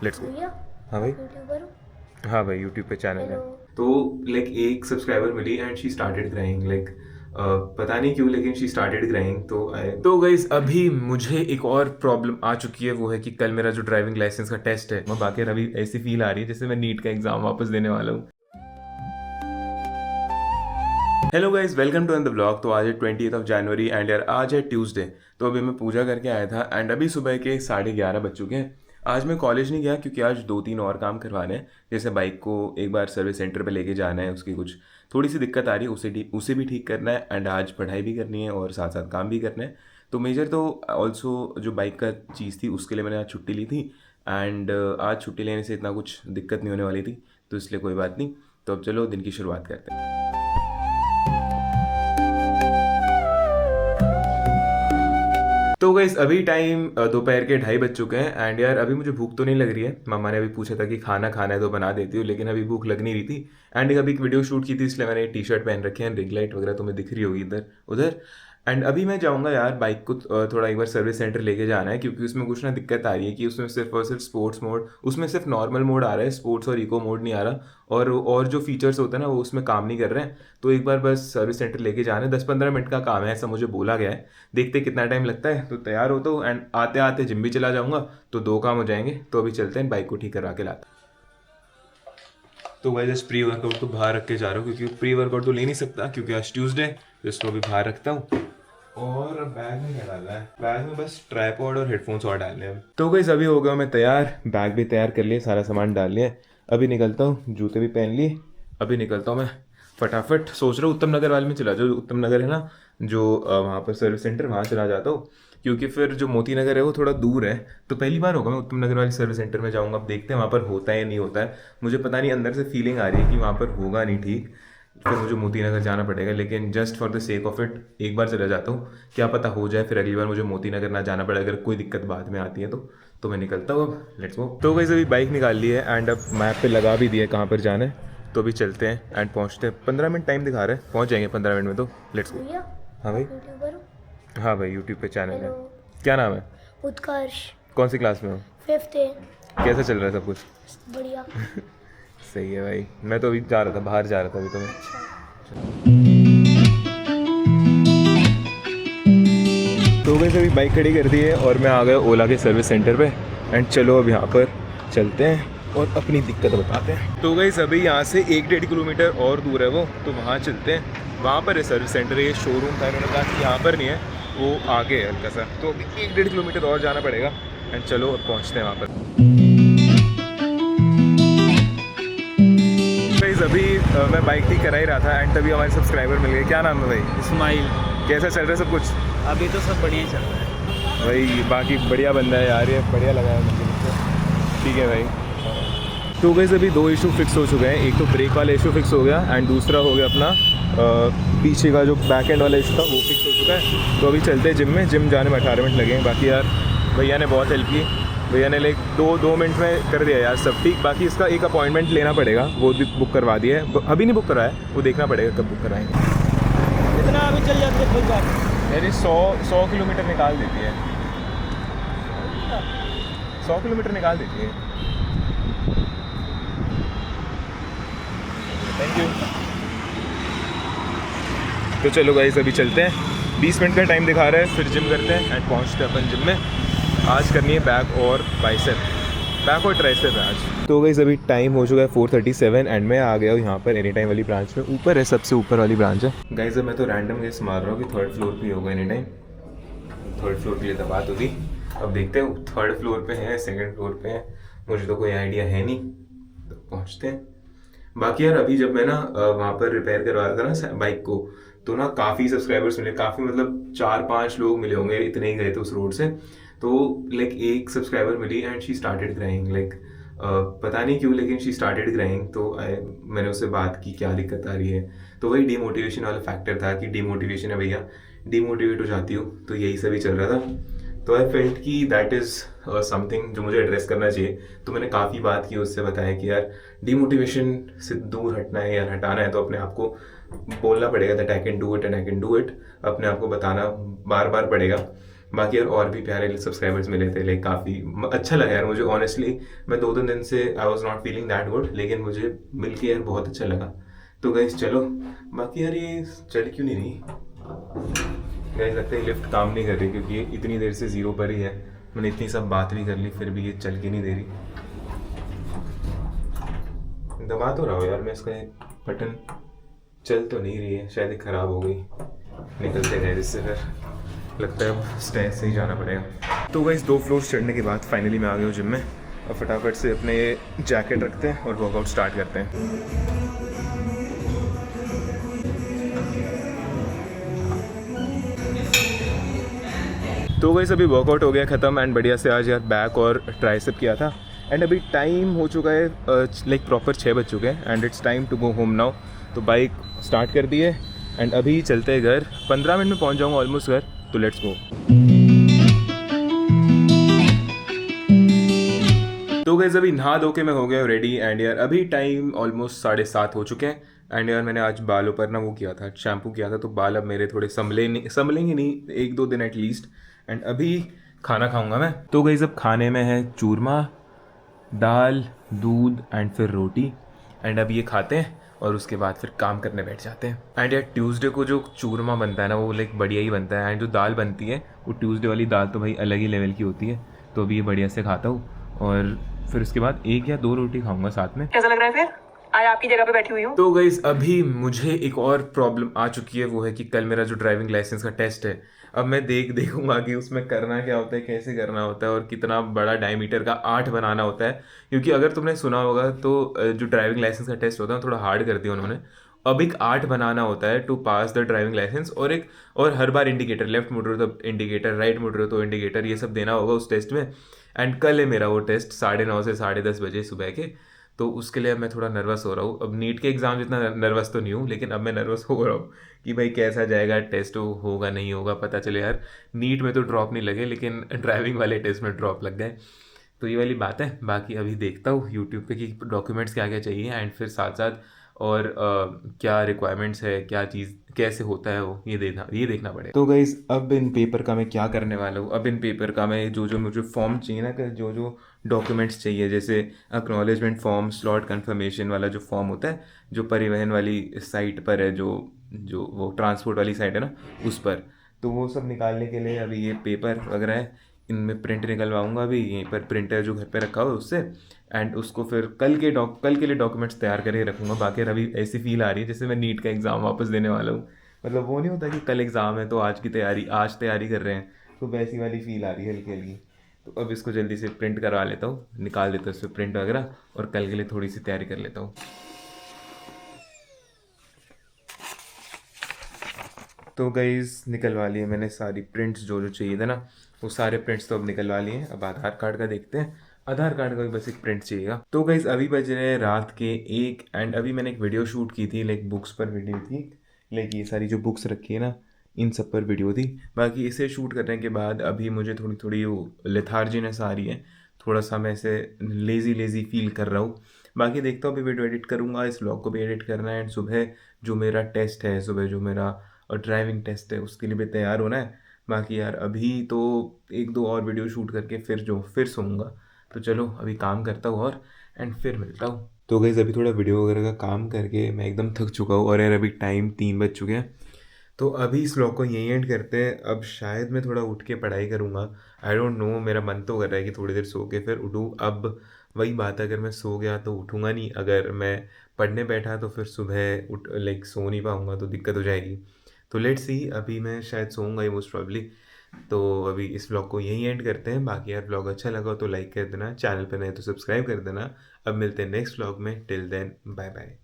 Let's go. भैया हाँ भाई। यूट्यूबर हो? हाँ भाई, यूट्यूब पे चैनल है। हेलो। तो लाइक एक सब्सक्राइबर मिली and she started crying like पता नहीं क्यों, लेकिन शी स्टार्टेड क्राइंग। तो गाइस अभी मुझे एक और प्रॉब्लम आ चुकी है, वो है कि कल मेरा जो ड्राइविंग लाइसेंस का टेस्ट है, मैं बाकी अभी ऐसी फील आ रही है जैसे मैं नीट का एग्जाम वापस देने वाला हूँ। Hello guys, welcome to the blog. तो आज है 20 जनवरी एंड यार आज है ट्यूसडे। तो अभी मैं पूजा करके आया था एंड अभी सुबह के 11:30 बज चुके हैं। आज मैं कॉलेज नहीं गया क्योंकि आज 2-3 और काम करवाने हैं। जैसे बाइक को एक बार सर्विस सेंटर पे लेके जाना है, उसकी कुछ थोड़ी सी दिक्कत आ रही है, उसे भी ठीक करना है एंड आज पढ़ाई भी करनी है और साथ साथ काम भी करना है। तो मेजर तो ऑल्सो जो बाइक का चीज़ थी उसके लिए मैंने आज छुट्टी ली थी एंड आज छुट्टी लेने से इतना कुछ दिक्कत नहीं होने वाली थी, तो इसलिए कोई बात नहीं। तो अब चलो दिन की शुरुआत करते हैं। तो गाइस अभी टाइम दोपहर के 2:30 बज चुके हैं एंड यार अभी मुझे भूख तो नहीं लग रही है। मम्मा ने अभी पूछा था कि खाना खाना है तो बना देती हूँ, लेकिन अभी भूख लग नहीं रही थी। एंड अभी एक वीडियो शूट की थी इसलिए मैंने टी शर्ट पहन रखे हैं, रिंग लाइट वगैरह तुम्हें दिख रही होगी इधर उधर। एंड अभी मैं जाऊँगा यार बाइक को थोड़ा एक बार सर्विस सेंटर लेके जाना है, क्योंकि उसमें कुछ ना दिक्कत आ रही है कि उसमें सिर्फ और सिर्फ स्पोर्ट्स मोड, उसमें सिर्फ नॉर्मल मोड आ रहा है, स्पोर्ट्स और इको मोड नहीं आ रहा। और जो फीचर्स होते हैं ना वो उसमें काम नहीं कर रहे हैं। तो एक बार बस सर्विस सेंटर लेके जाना है, 10-15 मिनट का काम है ऐसा मुझे बोला गया है। देखते कितना टाइम लगता है। तो तैयार हो तो एंड आते आते जिम भी चला जाऊंगा, तो 2 काम हो जाएंगे। तो अभी चलते हैं, बाइक को ठीक करवा के लाते हैं। तो भाई जस्ट प्री वर्कआउट तो बाहर रख के जा रहा हूँ, क्योंकि प्री वर्कआउट तो ले नहीं सकता क्योंकि आज ट्यूसडे। तो इसको अभी बाहर रखता हूँ। और बैग में क्या डालना है? बैग में बस ट्राइपॉड और हेडफोन्स और डालने हैं। तो गाइस अभी हो गया मैं तैयार, बैग भी तैयार कर लिए, सारा सामान डाल लिया। अभी निकलता हूँ, जूते भी पहन लिए। अभी निकलता हूँ मैं फटाफट। सोच रहा हूँ उत्तम नगर वाले में चला जाओ, उत्तम नगर है ना जो वहाँ पर सर्विस सेंटर, वहाँ चला जाता हूँ। क्योंकि फिर जो मोती नगर है वो थोड़ा दूर है। तो पहली बार होगा मैं उत्तम नगर वाले सर्विस सेंटर में जाऊँगा। अब देखते हैं वहाँ पर होता है या नहीं होता है। मुझे पता नहीं, अंदर से फीलिंग आ रही है कि वहाँ पर होगा नहीं ठीक। फिर मुझे मोती नगर जाना पड़ेगा, लेकिन just for the sake of it एक बार चला जाता हूँ। क्या पता हो जाए, फिर अगली बार मुझे मोती नगर ना जाना पड़े अगर कोई दिक्कत बाद में आती है तो मैं निकलता हूँ। अब लेट्स गो। तो वैसे अभी बाइक निकाल ली है एंड अब मैप पे लगा भी दिया है कहाँ पर जाना है। तो अभी चलते हैं एंड पहुँचते हैं। 15 मिनट टाइम दिखा रहा है, पहुँच जाएंगे 15 मिनट में। तो लेट्स गो। भैया हाँ भाई। यूट्यूबर हो? हाँ भाई, यूट्यूब पे चैनल है। हेलो। क्या नाम है? उत्कर्ष। कौन सी क्लास में हो? 5th है। कैसा चल रहा है सब कुछ? बढ़िया। सही है भाई। मैं तो अभी जा रहा था, बाहर जा रहा था अभी तो मैं। तो वैसे अभी बाइक खड़ी कर दी है और मैं आ गया ओला के सर्विस सेंटर पे। एंड चलो अब यहाँ पर चलते हैं और अपनी दिक्कत बताते हैं। तो गई अभी यहाँ से 1-1.5 किलोमीटर और दूर है वो, तो वहाँ चलते हैं। वहाँ पर है सर्विस सेंटर, ये शोरूम था, इन्होंने कहा कि यहाँ पर नहीं है, वो आगे है हल्का सा। तो अभी 1-1.5 किलोमीटर और जाना पड़ेगा एंड चलो अब पहुँचते हैं वहाँ पर। अभी मैं बाइक ठीक करा ही रहा था एंड तभी हमारे सब्सक्राइबर मिल गए। क्या नाम है भाई? इस्माइल। कैसा चल रहा है सब कुछ? अभी तो सब बढ़िया ही चल रहा है भाई बाकी बढ़िया बंदा है यार, ये बढ़िया लगा है मुझे। ठीक है भाई। तो गैस अभी 2 इशू फिक्स हो चुके हैं। एक तो ब्रेक वाला इशू फिक्स हो गया एंड दूसरा हो गया अपना पीछे का जो बैक एंड वाला इशू था वो फिक्स हो चुका है। तो अभी चलते हैं जिम में। जिम जाने में 18 मिनट लगेंगे। बाकी यार भैया ने बहुत हेल्प की। भैया ने लाइक 2 मिनट में कर दिया यार सब ठीक। बाकी इसका एक अपॉइंटमेंट लेना पड़ेगा, वो भी बुक करवा दिया है। अभी नहीं बुक कराया, वो देखना पड़ेगा कब बुक कराएंगे। इतना अभी चल जाते हैं खुद बात। मेरी 100 किलोमीटर निकाल देती है। 100 किलोमीटर निकाल देती है। Thank you. तो चलो गाइस अभी चलते हैं। 20 मिनट का टाइम दिखा रहा है, फिर जिम करते हैं एंड पहुंचते हैं अपन जिम में। आज करनी है बैक और बाइसेप, बैक और ट्राइसेप है आज। तो गाइस अभी टाइम हो चुका है 4:37 एंड मैं आ गया हूँ यहाँ पर एनी टाइम वाली ब्रांच में। ऊपर है, सबसे ऊपर वाली ब्रांच है। गाइस अब मैं तो रैंडम गेस मार रहा हूँ कि 3rd फ्लोर पे होगा एनी टाइम। 3rd फ्लोर के लिए तो बात होगी। अब देखते हैं 3rd फ्लोर पे है, 2nd फ्लोर पे है, मुझे तो कोई आइडिया है नहीं। तो पहुँचते हैं। बाकी यार अभी जब मैं ना वहाँ पर रिपेयर करवा रहा था ना बाइक को, तो ना काफ़ी सब्सक्राइबर्स मिले, काफ़ी मतलब 4-5 लोग मिले होंगे, इतने ही गए थे उस रोड से। तो लाइक एक सब्सक्राइबर मिली and she started crying like पता नहीं क्यों, लेकिन शी स्टार्टेड क्राइंग। तो मैंने उससे बात की क्या दिक्कत आ रही है। तो वही डीमोटिवेशन वाला फैक्टर था कि डीमोटिवेशन है भैया, डीमोटिवेट हो जाती हूँ। तो यही सभी चल रहा था। तो आई फेल्ट कि दैट इज़ समथिंग जो मुझे एड्रेस करना चाहिए। तो मैंने काफ़ी बात की, उससे बताया कि यार डीमोटिवेशन से दूर हटना है या हटाना है तो अपने आप को बोलना पड़ेगा that I can do it and I can do it. अपने आप को बताना बार बार पड़ेगा। बाकी यार और भी प्यारे सब्सक्राइबर्स मिले थे, लाइक काफ़ी अच्छा लगा यार मुझे ऑनेस्टली। मैं 2-3 दिन से I was not feeling that good, लेकिन मुझे मिल के यार बहुत अच्छा लगा। तो गाइस चलो, बाकी यार ये चल क्यों नहीं रही गाइस, लगता है लिफ्ट काम नहीं कर रही, क्योंकि ये इतनी देर से 0 पर ही है। मैंने इतनी सब बात भी कर ली, फिर भी ये चल के नहीं दे रही। दबा तो रहा हूँ यार मैं इसका बटन, चल तो नहीं रही है, शायद ख़राब हो गई। निकलते गए इससे, फिर लगता है अब स्टेज से ही जाना पड़ेगा। तो गाइस 2 फ्लोर्स चढ़ने के बाद फाइनली मैं आ गया हूँ जिम में। और फटाफट से अपने ये जैकेट रखते हैं और वर्कआउट स्टार्ट करते हैं। तो गाइस अभी वर्कआउट हो गया ख़त्म एंड बढ़िया से आज यार बैक और ट्राइसेप किया था। एंड अभी टाइम हो चुका है लाइक प्रॉपर 6 बज चुके हैं and it's time to go home now. तो बाइक स्टार्ट कर दी है एंड अभी चलते हैं घर। 15 मिनट में पहुंच जाऊंगा ऑलमोस्ट घर, तो लेट्स गो। तो गाइस अभी नहा धो के मैं हो गया रेडी एंड यार अभी टाइम ऑलमोस्ट 7:30 हो चुके हैं। एंड यार मैंने आज बालों पर ना वो किया था, शैम्पू किया था, तो बाल अब मेरे थोड़े संभलेंगे नहीं 1-2 दिन एटलीस्ट। एंड अभी खाना खाऊंगा मैं। तो गाइस अब खाने में है चूरमा, दाल, दूध एंड फिर रोटी। एंड अब ये खाते हैं और उसके बाद फिर काम करने बैठ जाते हैं। एंड यार ट्यूसडे को जो चूरमा बनता है ना, वो लाइक बढ़िया ही बनता है। एंड जो दाल बनती है वो ट्यूसडे वाली दाल तो भाई अलग ही लेवल की होती है। तो अभी ये बढ़िया से खाता हूँ और फिर उसके बाद 1 या 2 रोटी खाऊंगा साथ में। कैसा लग रहा है फिर? आज आपकी जगह पे बैठी हुई हूँ। तो गाइस अभी मुझे एक और प्रॉब्लम आ चुकी है, वो है कि कल मेरा जो ड्राइविंग लाइसेंस का टेस्ट है, अब मैं देखूंगा कि उसमें करना क्या होता है, कैसे करना होता है और कितना बड़ा डायमीटर का 8 बनाना होता है। क्योंकि अगर तुमने सुना होगा तो जो ड्राइविंग लाइसेंस का टेस्ट होता है थोड़ा हार्ड कर दिया उन्होंने। अब एक 8 बनाना होता है to pass the driving licence, और हर बार इंडिकेटर, लेफ्ट मुड़ रहे हो तो इंडिकेटर, राइट मुड़ रहे हो तो इंडिकेटर, ये सब देना होगा उस टेस्ट में। एंड कल है मेरा वो टेस्ट 9:30 से 10:30 बजे सुबह के। तो उसके लिए मैं थोड़ा नर्वस हो रहा हूँ। अब नीट के एग्ज़ाम जितना नर्वस तो नहीं हूँ, लेकिन अब मैं नर्वस हो रहा हूँ कि भाई कैसा जाएगा टेस्ट, होगा नहीं होगा पता चले। यार नीट में तो ड्रॉप नहीं लगे, लेकिन ड्राइविंग वाले टेस्ट में ड्रॉप लग गए। तो ये वाली बात है। बाकी अभी देखता हूँ यूट्यूब पे कि डॉक्यूमेंट्स क्या क्या चाहिए एंड फिर साथ साथ और क्या रिक्वायरमेंट्स है, क्या चीज़ कैसे होता है वो ये देखना पड़ेगा। तो गाइस अब इन पेपर का मैं क्या करने वाला हूँ, अब इन पेपर का मैं जो मुझे फॉर्म चाहिए ना, जो डॉक्यूमेंट्स चाहिए, जैसे एक्नॉलेजमेंट फॉर्म, स्लॉट कंफर्मेशन वाला जो फॉर्म होता है, जो परिवहन वाली साइट पर है, जो वो ट्रांसपोर्ट वाली साइट है ना उस पर, तो वो सब निकालने के लिए अभी ये पेपर वगैरह है, इनमें प्रिंट निकलवाऊंगा अभी यहीं पर, प्रिंटर जो घर पे रखा हुआ है उससे। एंड उसको फिर कल के लिए डॉक्यूमेंट्स तैयार करके रखूँगा। बाकी अभी ऐसी फील आ रही है जैसे मैं नीट का एग्ज़ाम वापस देने वाला हूँ। मतलब वो नहीं होता कि कल एग्ज़ाम है तो आज तैयारी कर रहे हैं, तो वैसी वाली फील आ रही है हल्की हल्की। तो अब इसको जल्दी से प्रिंट करवा लेता हूँ, निकाल देता हूँ इससे प्रिंट वगैरह, और कल के लिए थोड़ी सी तैयारी कर लेता हूँ। तो गाइस निकलवा लिए मैंने सारी प्रिंट्स जो चाहिए थे ना, वो सारे प्रिंट्स तो अब निकलवा लिए। अब आधार कार्ड का देखते हैं, आधार कार्ड का भी बस एक प्रिंट चाहिएगा। तो गाइस अभी बज रहे हैं रात के 1 एंड अभी मैंने एक वीडियो शूट की थी, लाइक बुक्स पर वीडियो थी, लाइक ये सारी जो बुक्स रखी है ना इन सब पर वीडियो थी। बाकी इसे शूट करने के बाद अभी मुझे थोड़ी वो लेथार्जीनेस आ रही है, थोड़ा सा मैं ऐसे लेज़ी फील कर रहा हूँ। बाकी देखता हूँ अभी वीडियो एडिट करूँगा, इस व्लॉग को भी एडिट करना है एंड सुबह जो मेरा टेस्ट है, सुबह जो मेरा और ड्राइविंग टेस्ट है उसके लिए भी तैयार होना है। बाकी यार अभी तो 1-2 और वीडियो शूट करके फिर सोऊंगा। तो चलो अभी काम करता हूँ और एंड फिर मिलता हूँ। तो गाइस अभी थोड़ा वीडियो वगैरह का काम करके मैं एकदम थक चुका हूँ और यार अभी टाइम 3 बज चुके हैं। तो अभी इस व्लॉग को यहीं एंड करते हैं। अब शायद मैं थोड़ा उठ के पढ़ाई करूँगा, आई डोंट नो, मेरा मन तो कर रहा है कि थोड़ी देर सो के फिर उठूँ। अब वही बात है, अगर मैं सो गया तो उठूँगा नहीं, अगर मैं पढ़ने बैठा तो फिर सुबह लाइक सो नहीं पाऊँगा तो दिक्कत हो जाएगी। तो लेट्स सी, अभी मैं शायद सोऊंगा ही मोस्ट प्रॉब्ली। तो अभी इस व्लॉग को यहीं एंड करते हैं। बाकी यार व्लॉग अच्छा लगा तो लाइक कर देना, चैनल पर नए तो सब्सक्राइब कर देना। अब मिलते हैं नेक्स्ट व्लॉग में, टिल देन बाय बाय।